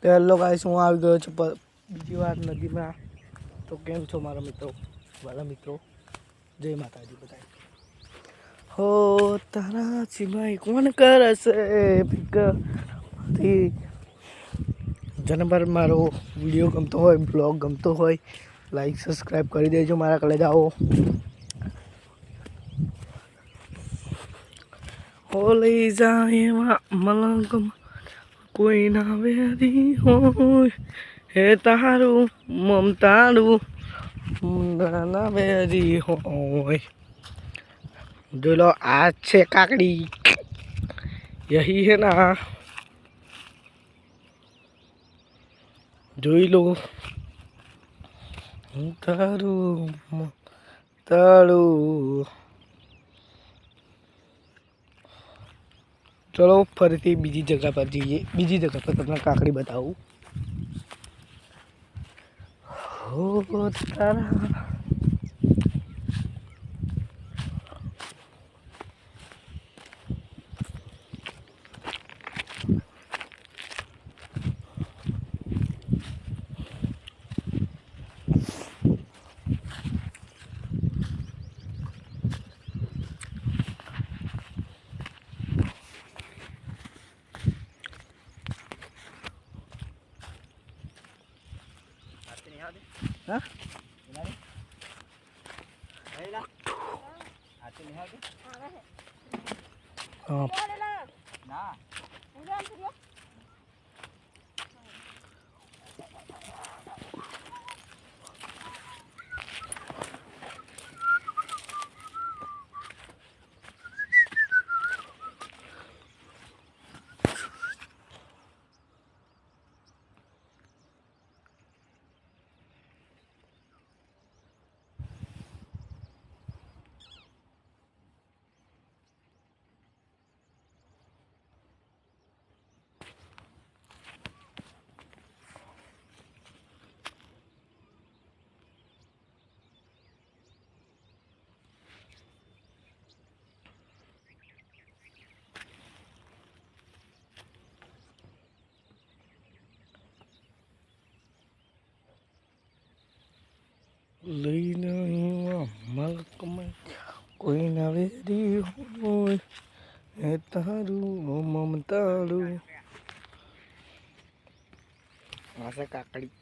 Hello guys, હું આવી ગયો છું બીજી વાર નદીમાં. તો કેમ છો મારા મિત્રો, વાલા મિત્રો? જય માતાજી બધાય. હો તારા સિવાય કોણ કરશે ફિકરથી. જનબર મારો વિડીયો ગમતો હોય, બ્લોગ ગમતો હોય, લાઈક સબસ્ક્રાઈબ કરી દેજો મારા કલેજાઓ. હો લઈ જાય એવા મલંગમ કોઈ ના વેરી હોય, હે તારું મમતાળું ના વેરી હોય. જોઈ લો, આ છે કાકડી, યહી હે ના. જોઈ લો, તારું મમતાળું. ચલો ફરીથી બીજી જગ્યા પર જઈએ. બીજી જગ્યા પર તમને કાકડી બતાવું. હો તારા હા લઈને મલકમાં કોઈ ના વેરી હોય, હે તારું મમતાળું. આ છે કાકડી.